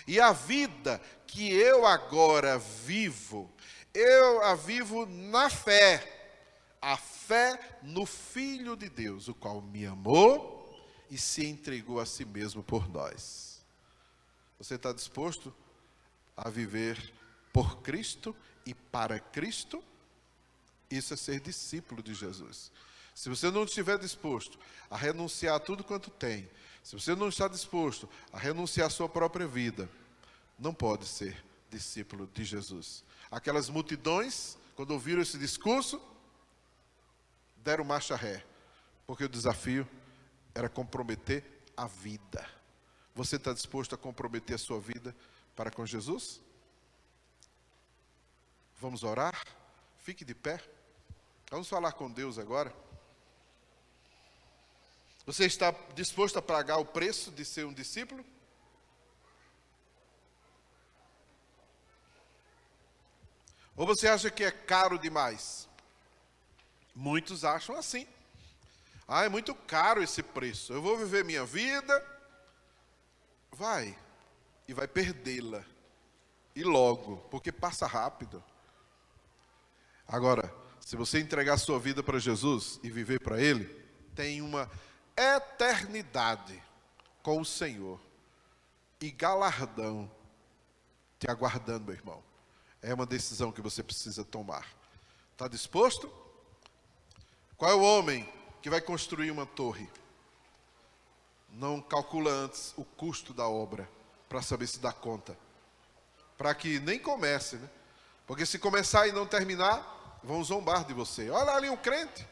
E a vida que eu agora vivo, eu a vivo na fé, a fé no Filho de Deus, o qual me amou e se entregou a si mesmo por nós. Você está disposto a viver por Cristo e para Cristo? Isso é ser discípulo de Jesus. Se você não estiver disposto a renunciar a tudo quanto tem, se você não está disposto a renunciar à sua própria vida, não pode ser discípulo de Jesus. Aquelas multidões, quando ouviram esse discurso, deram marcha ré, porque o desafio era comprometer a vida. Você está disposto a comprometer a sua vida para com Jesus? Vamos orar? Fique de pé. Vamos falar com Deus agora. Você está disposto a pagar o preço de ser um discípulo? Ou você acha que é caro demais? Muitos acham assim. É muito caro esse preço. Eu vou viver minha vida. Vai. E vai perdê-la. E logo, porque passa rápido. Agora, se você entregar sua vida para Jesus e viver para Ele, tem uma eternidade com o Senhor. E galardão te aguardando, meu irmão. É uma decisão que você precisa tomar. Está disposto? Qual é o homem que vai construir uma torre? Não calcula antes o custo da obra, para saber se dá conta. Para que nem comece, né? Porque se começar e não terminar, vão zombar de você. Olha ali um crente.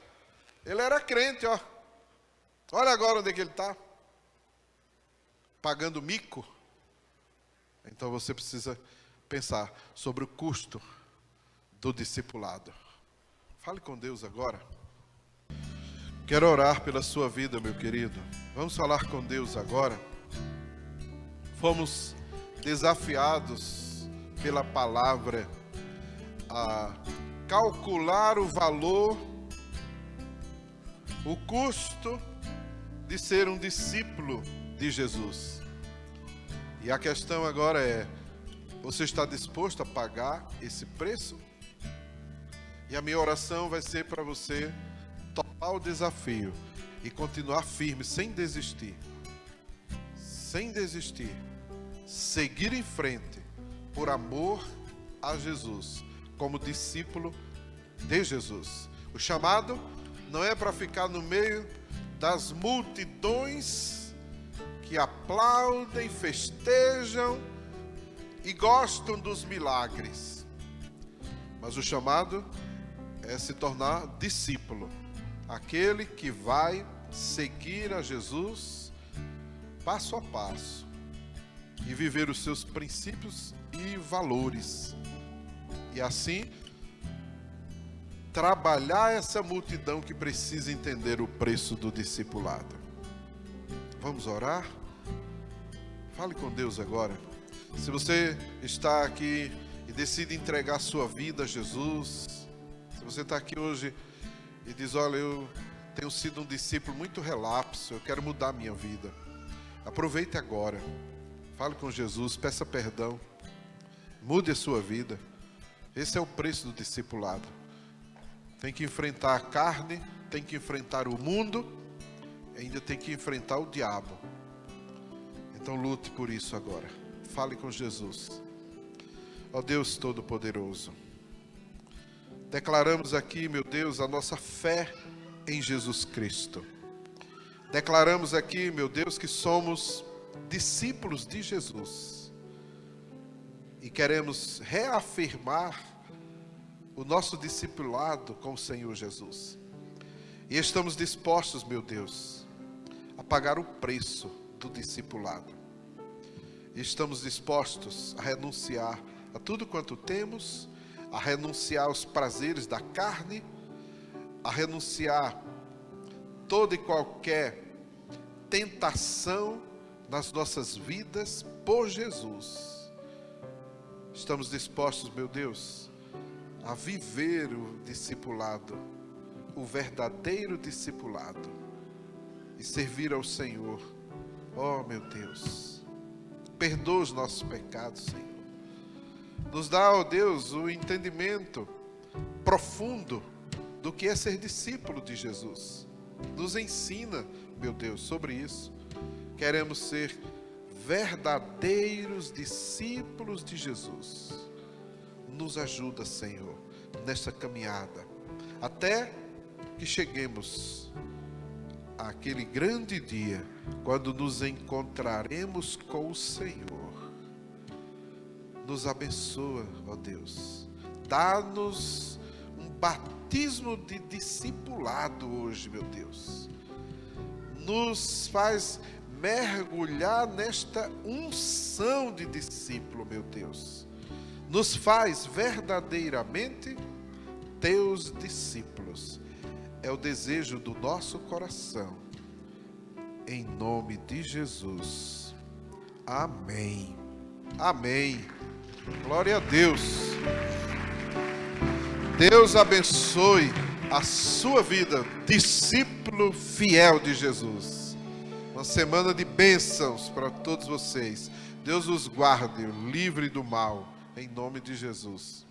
Ele era crente, ó. Olha agora onde é que ele está. Pagando mico. Então você precisa pensar sobre o custo do discipulado. Fale com Deus agora. Quero orar pela sua vida, meu querido. Vamos falar com Deus agora. Fomos desafiados pela palavra a calcular o valor, o custo de ser um discípulo de Jesus. E a questão agora é: você está disposto a pagar esse preço? E a minha oração vai ser para você topar o desafio e continuar firme, sem desistir. Sem desistir. Seguir em frente por amor a Jesus, como discípulo de Jesus. O chamado não é para ficar no meio das multidões que aplaudem, festejam e gostam dos milagres. Mas o chamado é se tornar discípulo, aquele que vai seguir a Jesus passo a passo e viver os seus princípios e valores. E assim trabalhar essa multidão que precisa entender o preço do discipulado. Vamos orar? Fale com Deus agora. Se você está aqui e decide entregar sua vida a Jesus, se você está aqui hoje e diz: olha, eu tenho sido um discípulo muito relapso, eu quero mudar a minha vida. Aproveite agora. Fale com Jesus, peça perdão. Mude a sua vida. Esse é o preço do discipulado. Tem que enfrentar a carne, tem que enfrentar o mundo, ainda tem que enfrentar o diabo. Então lute por isso agora. Fale com Jesus. Ó Deus Todo-Poderoso, declaramos aqui, meu Deus, a nossa fé em Jesus Cristo. Declaramos aqui, meu Deus, que somos discípulos de Jesus. E queremos reafirmar o nosso discipulado com o Senhor Jesus. E estamos dispostos, meu Deus, a pagar o preço do discipulado. E estamos dispostos a renunciar a tudo quanto temos, a renunciar aos prazeres da carne, a renunciar toda e qualquer tentação nas nossas vidas por Jesus. Estamos dispostos, meu Deus, a viver o discipulado, o verdadeiro discipulado, e servir ao Senhor. Oh, meu Deus, perdoa os nossos pecados, Senhor. Nos dá, ó Deus, o entendimento profundo do que é ser discípulo de Jesus. Nos ensina, meu Deus, sobre isso. Queremos ser verdadeiros discípulos de Jesus. Nos ajuda, Senhor, nesta caminhada, até que cheguemos àquele grande dia, quando nos encontraremos com o Senhor. Nos abençoa, ó Deus. Dá-nos um batismo de discipulado hoje, meu Deus. Nos faz mergulhar nesta unção de discípulo, meu Deus. Nos faz verdadeiramente teus discípulos. É o desejo do nosso coração. Em nome de Jesus. Amém. Amém. Glória a Deus. Deus abençoe a sua vida, discípulo fiel de Jesus. Uma semana de bênçãos para todos vocês. Deus os guarde, livre do mal, em nome de Jesus.